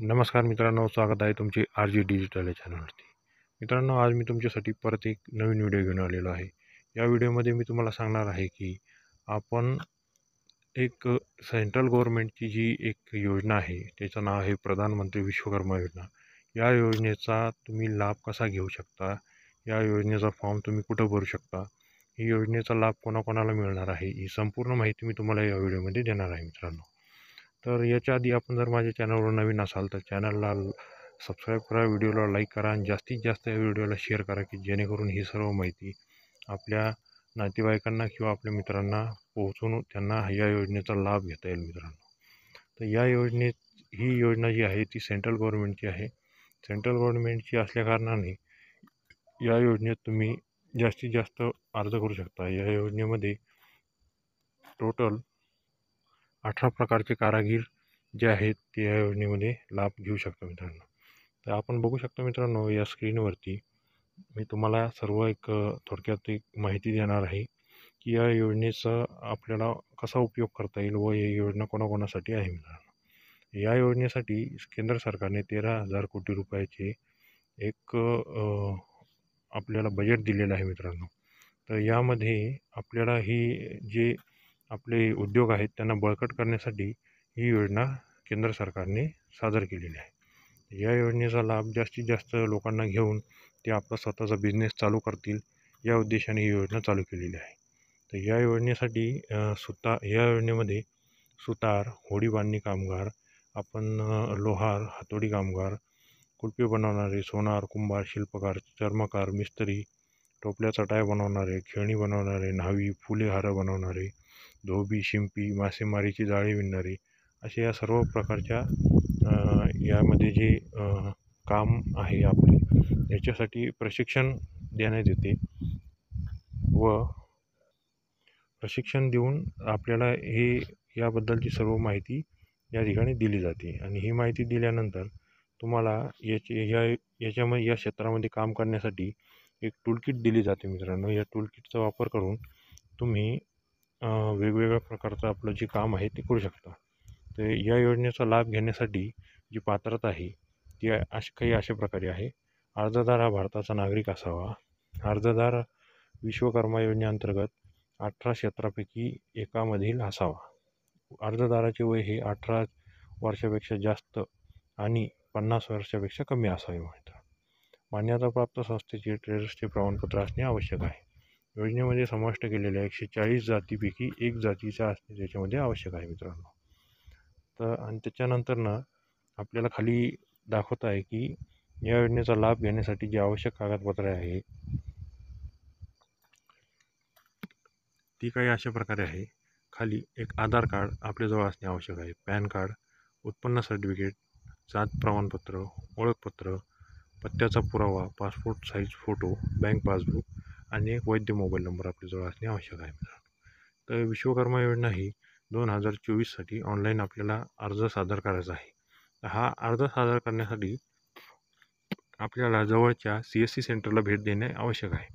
नमस्कार मित्रांनो, स्वागत आहे तुमचे आर जी डिजिटल या चॅनलवरती. मित्रांनो, आज मी तुमच्यासाठी परत एक नवीन व्हिडिओ घेऊन आलेलो आहे. या व्हिडिओमध्ये मी तुम्हाला सांगणार आहे की आपण एक सेंट्रल गव्हर्नमेंटची जी एक योजना आहे, त्याचं नाव आहे प्रधानमंत्री विश्वकर्मा योजना. या योजनेचा तुम्ही लाभ कसा घेऊ शकता, या योजनेचा फॉर्म तुम्ही कुठं भरू शकता, ही योजनेचा लाभ कोणाकोणाला मिळणार आहे, ही संपूर्ण माहिती मी तुम्हाला या व्हिडिओमध्ये देणार आहे मित्रांनो. तर याच्या आधी आपण जर माझ्या चॅनलवर नवीन असाल तर चॅनलला सबस्क्राईब करा, व्हिडिओला लाईक करा आणि जास्तीत जास्त या व्हिडिओला शेअर करा की जेणेकरून ही सर्व माहिती आपल्या नातेवाईकांना किंवा आपल्या मित्रांना पोहोचून त्यांना या योजनेचा लाभ घेता येईल मित्रांनो. तर या ही योजना जी आहे ती सेंट्रल गव्हर्नमेंटची आहे. सेंट्रल गव्हर्नमेंटची असल्याकारणाने या योजनेत तुम्ही जास्तीत जास्त अर्ज करू शकता. या योजनेमध्ये टोटल 18 प्रकारचे कारागीर जे आहेत ते या योजनेमध्ये लाभ घेऊ शकतो मित्रांनो. तर आपण बघू शकतो मित्रांनो, या स्क्रीनवरती मी तुम्हाला सर्व एक थोडक्यात एक माहिती देणार आहे की या योजनेचा आपल्याला कसा उपयोग करता येईल व ही योजना कोणाकोणासाठी आहे मित्रांनो. या योजनेसाठी केंद्र सरकारने 13,000 कोटी रुपयाचे एक आपल्याला बजेट दिलेलं आहे मित्रांनो. तर यामध्ये आपल्याला जे आपले उद्योग आहेत त्यांना बळकट करण्यासाठी ही योजना केंद्र सरकारने सादर केलेली आहे. या योजनेचा लाभ जास्तीत जास्त लोकांना घेऊन ते आपला स्वतःचा बिझनेस चालू करतील, या उद्देशाने ही योजना चालू केलेली आहे. तर या योजनेसाठी या योजनेमध्ये सुतार, होडी बांधणी कामगार, आपण लोहार, हातोडी कामगार, कुल्फी बनवणारे, सोनार, कुंभार, शिल्पकार, चर्मकार, मिस्त्री, टोपल्या चटाया बनवणारे, खेळणी बनवणारे, न्हावी, फुले हार बनवणारे, धोबी, शिंपी, मासेमारीची जाळी विणणारे, असे या सर्व प्रकारच्या यामध्ये जे काम आहे आपले याच्यासाठी प्रशिक्षण देण्यात येते व प्रशिक्षण देऊन आपल्याला याबद्दलची सर्व माहिती या ठिकाणी दिली जाते. आणि ही माहिती दिल्यानंतर तुम्हाला याच्यामध्ये या क्षेत्रामध्ये काम करण्यासाठी एक टूलकिट दिली जाते मित्रांनो. या टूलकिटचा वापर करून तुम्ही वेगवेगळ्या प्रकारचं आपलं जे काम आहे ते करू शकता. तर या योजनेचा लाभ घेण्यासाठी जी पात्रता आहे ती अशा प्रकारे आहे. अर्जदार हा भारताचा नागरिक असावा. अर्जदार विश्वकर्मा योजनेअंतर्गत 18 क्षेत्रापैकी एकामधील असावा. अर्जदाराचे वय हे 18 वर्षापेक्षा जास्त आणि 50 वर्षापेक्षा कमी असावे मित्र. मान्यताप्राप्त संस्थेचे ट्रेडर्सचे प्रमाणपत्र असणे आवश्यक आहे. योजनेमध्ये समाविष्ट केलेल्या 140 जातीपैकी एक जातीचा असणे त्याच्यामध्ये आवश्यक आहे मित्रांनो. तर आणि त्याच्यानंतर आपल्याला खाली दाखवत आहे की या योजनेचा लाभ घेण्यासाठी जी आवश्यक कागदपत्रे आहे ती काही अशा प्रकारे आहे. खाली एक आधार कार्ड आपल्याजवळ असणे आवश्यक आहे, पॅन कार्ड, उत्पन्न सर्टिफिकेट, जात प्रमाणपत्र, ओळखपत्र, पत्त्याचा पुरावा, passport size photo, bank passbook आणि एक वैध मोबाईल नंबर आपल्याजवळ असणे आवश्यक आहे मित्रांनो. तर विश्वकर्मा योजना ही 2024साठी ऑनलाईन आपल्याला अर्ज सादर करायचा आहे. हा अर्ज सादर करण्यासाठी आपल्याला जवळच्या CSC सेंटरला भेट देणे आवश्यक आहे.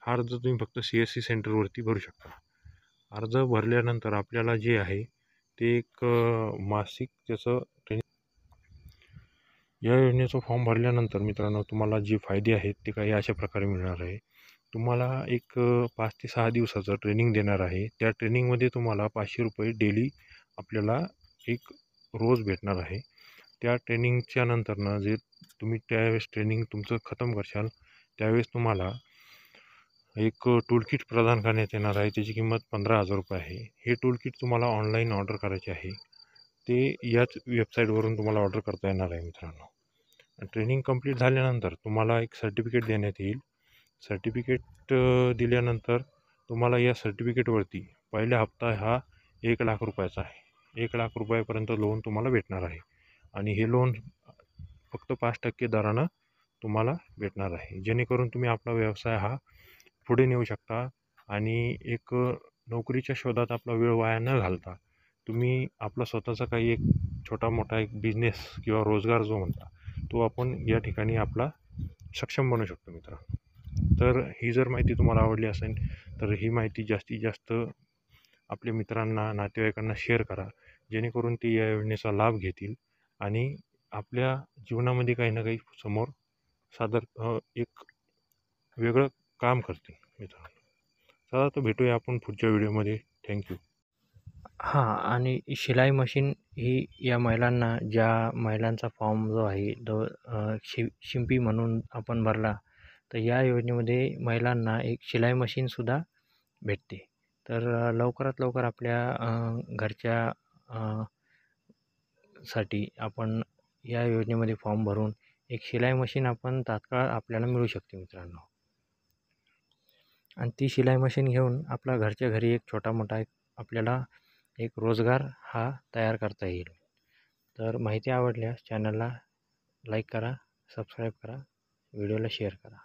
हा अर्ज तुम्ही फक्त CSC सेंटरवरती भरू शकता. अर्ज भरल्यानंतर आपल्याला जे आहे ते एक मासिक त्याचं या योजनेचा फॉर्म भरल्यानंतर मित्रांनो तुम्हाला जे फायदे आहेत ते काही अशा प्रकारे मिळणार आहे. तुम्हाला एक 5 ते 6 दिवसाचं ट्रेनिंग देणार आहे. त्या ट्रेनिंगमध्ये तुम्हाला 500 रुपये डेली आपल्याला एक रोज भेटणार आहे. त्या ट्रेनिंगच्या नंतरनं जे तुम्ही त्यावेळेस ट्रेनिंग तुमचं खतम करशाल त्यावेळेस तुम्हाला एक टूलकिट प्रदान करण्यात येणार आहे. त्याची किंमत 15,000 रुपये आहे. हे टूलकिट तुम्हाला ऑनलाईन ऑर्डर करायचे आहे. ते याच वेबसाईटवरून तुम्हाला ऑर्डर करता येणार आहे मित्रांनो. ट्रेनिंग कंप्लीट झाल्यानंतर तुम्हाला एक सर्टिफिकेट देण्यात येईल. सर्टिफिकेट दिल्यानंतर तुम्हाला या सर्टिफिकेटवरती पहिला हप्ता हा 1,00,000 रुपयाचा आहे. 1,00,000 रुपयापर्यंत लोन तुम्हाला भेटणार आहे. आणि हे लोन फक्त 5% दरानं तुम्हाला भेटणार आहे. जेणेकरून तुम्ही आपला व्यवसाय हा पुढे नेऊ शकता आणि एक नोकरीच्या शोधात आपला वेळ वाया न घालता तुम्ही आपला स्वतःचा काही एक छोटा मोठा एक बिझनेस किंवा रोजगार जो म्हणता तो आपण या ठिकाणी आपला सक्षम बनू शकतो मित्रांनो. तर ही जर माहिती तुम्हाला आवडली असेल तर ही माहिती जास्तीत जास्त आपल्या मित्रांना, नातेवाईकांना शेअर करा, जेणेकरून ते या योजनेचा लाभ घेतील आणि आपल्या जीवनामध्ये काही ना काही समोर एक वेगळं काम करते मित्रांनो. चला तर भेटूया आपण पुढच्या व्हिडिओमध्ये. थँक्यू. हां आणि शिलाई मशीन ही या महिलांना ज्या महिलांचा फॉर्म जो आहे तो शिंपी म्हणून आपण भरला, तर या योजनेमध्ये महिलांना एक शिलाई मशीनसुद्धा भेटते. तर लवकरात लवकर आपल्या घरच्या साठी आपण या योजनेमध्ये फॉर्म भरून एक शिलाई मशीन आपण तात्काळ आपल्याला मिळू शकते मित्रांनो. आणि ती शिलाई मशीन घेऊन आपला घरच्या घरी एक छोटा-मोठा आपल्याला एक रोजगार हा तयार करता येईल. तर माहिती आवडल्यास चॅनलला लाईक करा, सबस्क्राईब करा, व्हिडिओला शेअर करा.